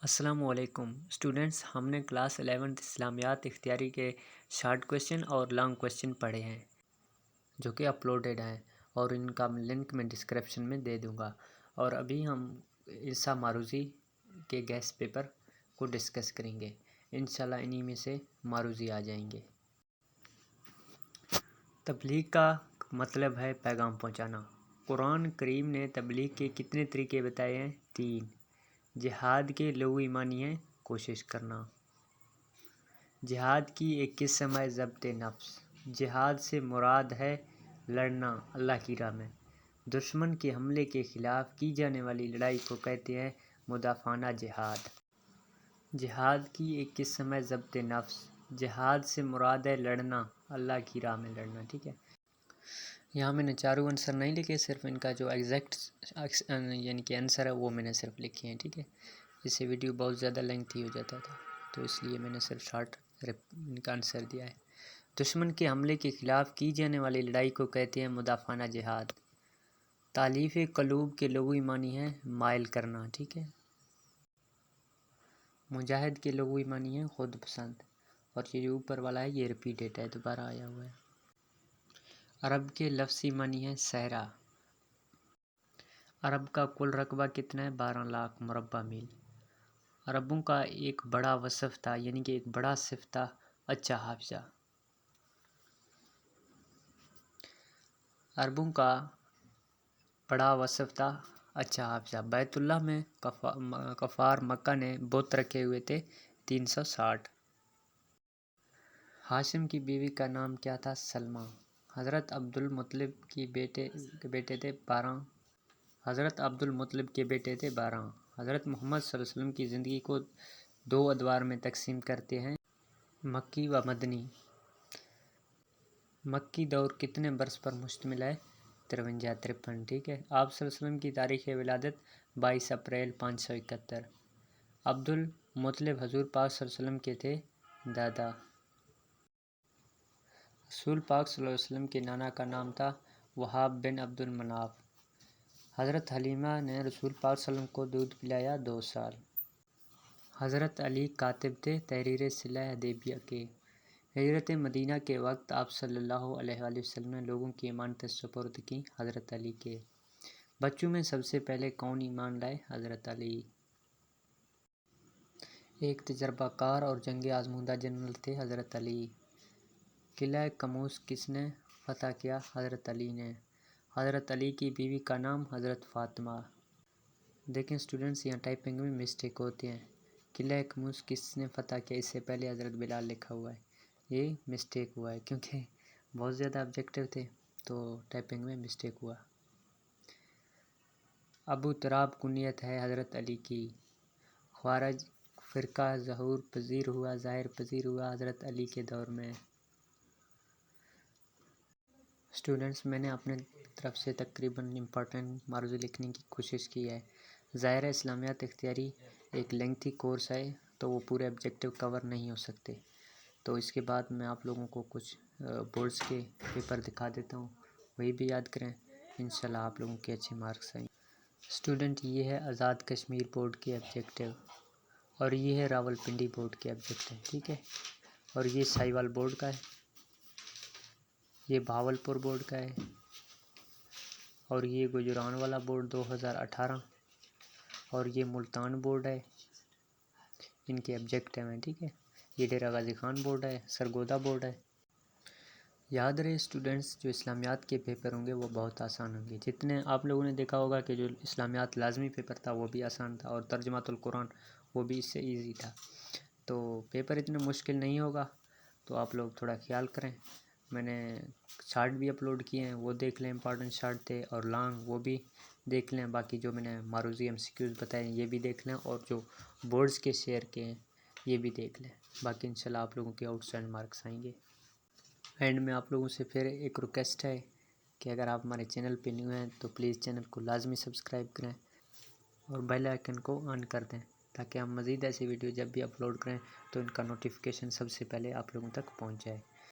السلام علیکم اسٹوڈنٹس، ہم نے کلاس 11 اسلامیات اختیاری کے شارٹ کویشچن اور لانگ کویشچن پڑھے ہیں جو کہ اپلوڈڈ ہیں، اور ان کا لنک میں ڈسکرپشن میں دے دوں گا۔ اور ابھی ہم عیسیٰ معروضی کے گیس پیپر کو ڈسکس کریں گے۔ انشاءاللہ انہی میں سے معروضی آ جائیں گے۔ تبلیغ کا مطلب ہے پیغام پہنچانا۔ قرآن کریم نے تبلیغ کے کتنے طریقے بتائے ہیں؟ 3۔ جہاد کے لغوی معنی ہے کوشش کرنا۔ جہاد کی ایک قسم ہے ضبط نفس۔ جہاد سے مراد ہے لڑنا اللہ کی راہ میں۔ دشمن کے حملے کے خلاف کی جانے والی لڑائی کو کہتے ہیں مدافعانہ جہاد۔ جہاد کی ایک قسم ہے ضبط نفس۔ جہاد سے مراد ہے لڑنا اللہ کی راہ میں لڑنا، ٹھیک ہے۔ یہاں میں نے چاروں آنسر نہیں لکھے، صرف ان کا جو ایگزیکٹ یعنی کہ آنسر ہے وہ میں نے صرف لکھے ہیں، ٹھیک ہے۔ اس سے ویڈیو بہت زیادہ لینتھی ہو جاتا تھا، تو اس لیے میں نے صرف شارٹ ان کا آنسر دیا ہے۔ دشمن کے حملے کے خلاف کی جانے والی لڑائی کو کہتے ہیں مدافعانہ جہاد۔ تالیف قلوب کے لغوی معنی ہے مائل کرنا، ٹھیک ہے۔ مجاہد کے لغوی معنی ہے خود پسند، اور یہ جو اوپر والا ہے یہ ریپیٹڈ ہے، دوبارہ آیا ہوا ہے۔ عرب کے لفظی معنی ہے صحرا۔ عرب کا کل رقبہ کتنا ہے؟ 12 لاکھ مربع میل۔ عربوں کا ایک بڑا وصف تھا، یعنی کہ ایک بڑا صفت تھا، اچھا حافظہ۔ عربوں کا بڑا وصف تھا اچھا حافظہ۔ بیت اللہ میں کفار مکہ نے بت رکھے ہوئے تھے 360۔ ہاشم کی بیوی کا نام کیا تھا؟ سلمہ۔ حضرت عبد المطلب کے بیٹے تھے 12۔ حضرت عبد المطلب کے بیٹے تھے 12۔ حضرت محمد صلی اللہ علیہ وسلم کی زندگی کو 2 ادوار میں تقسیم کرتے ہیں، مکی و مدنی۔ مکی دور کتنے برس پر مشتمل ہے؟ 53، ٹھیک ہے۔ آپ صلی اللہ علیہ وسلم کی تاریخ ولادت 22 اپریل 571۔ عبد المطلب حضور پاک صلی اللہ علیہ وسلم کے تھے دادا۔ رسول پاک صلی اللہ علیہ وسلم کے نانا کا نام تھا وہاب بن عبد المناف۔ حضرت حلیمہ نے رسول پاک صلی اللہ علیہ وسلم کو دودھ پلایا 2 سال۔ حضرت علی کاتب تھے تحریر صلح حدیبیہ کے۔ ہجرت مدینہ کے وقت آپ صلی اللہ علیہ وآلہ وسلم نے لوگوں کی امانتیں سپرد کی حضرت علی کے۔ بچوں میں سب سے پہلے کون ایمان لائے؟ حضرت علی۔ ایک تجربہ کار اور جنگ آزمودہ جنرل تھے حضرت علی۔ قلعہ قموس کس نے فتح کیا؟ حضرت علی نے۔ حضرت علی کی بیوی کا نام حضرت فاطمہ۔ دیکھیں اسٹوڈنٹس، یہاں ٹائپنگ میں مسٹیک ہوتے ہیں۔ قلعہ قموس کس نے فتح کیا؟ اس سے پہلے حضرت بلال لکھا ہوا ہے، یہ مسٹیک ہوا ہے کیونکہ بہت زیادہ آبجیکٹو تھے تو ٹائپنگ میں مسٹیک ہوا۔ ابو تراب کنیت ہے حضرت علی کی۔ خوارج فرقہ ظہور پذیر ہوا حضرت علی کے دور میں۔ اسٹوڈنٹس، میں نے اپنے طرف سے تقریباً امپورٹنٹ معروضی لکھنے کی کوشش کی ہے۔ ظاہر ہے اسلامیات اختیاری ایک لینتھی کورس ہے تو وہ پورے آبجیکٹو کور نہیں ہو سکتے، تو اس کے بعد میں آپ لوگوں کو کچھ بورڈز کے پیپر دکھا دیتا ہوں، وہی بھی یاد کریں، انشاءاللہ آپ لوگوں کے اچھے مارکس آئیں۔ اسٹوڈنٹ، یہ ہے آزاد کشمیر بورڈ کے آبجیکٹو، اور یہ ہے راول پنڈی بورڈ کے آبجیکٹو، ٹھیک ہے۔ اور یہ ساہیوال بورڈ کا ہے، یہ بھاولپور بورڈ کا ہے، اور یہ گجرانوالا بورڈ 2018، اور یہ ملتان بورڈ ہے، ان کے آبجیکٹو ہیں، ٹھیک ہے۔ یہ ڈیرہ غازی خان بورڈ ہے، سرگودا بورڈ ہے۔ یاد رہے اسٹوڈنٹس، جو اسلامیات کے پیپر ہوں گے وہ بہت آسان ہوں گے۔ جتنے آپ لوگوں نے دیکھا ہوگا کہ جو اسلامیات لازمی پیپر تھا وہ بھی آسان تھا، اور ترجمۃ القرآن وہ بھی اس سے ایزی تھا، تو پیپر اتنا مشکل نہیں ہوگا، تو آپ لوگ تھوڑا خیال کریں۔ میں نے شارٹ بھی اپلوڈ کیے ہیں، وہ دیکھ لیں، امپورٹنٹ شارٹ تھے، اور لانگ وہ بھی دیکھ لیں، باقی جو میں نے معروضی MCQs بتائے ہیں یہ بھی دیکھ لیں، اور جو بورڈز کے شیئر کے ہیں یہ بھی دیکھ لیں، باقی انشاءاللہ آپ لوگوں کے آؤٹ اسٹینڈ مارکس آئیں گے۔ اینڈ میں آپ لوگوں سے پھر ایک ریکویسٹ ہے کہ اگر آپ ہمارے چینل پہ نیو ہیں تو پلیز چینل کو لازمی سبسکرائب کریں، اور بیل آئیکن کو آن کر دیں، تاکہ ہم مزید ایسی ویڈیو جب بھی اپلوڈ کریں تو ان کا نوٹیفیکیشن سب سے پہلے آپ لوگوں تک پہنچ جائے۔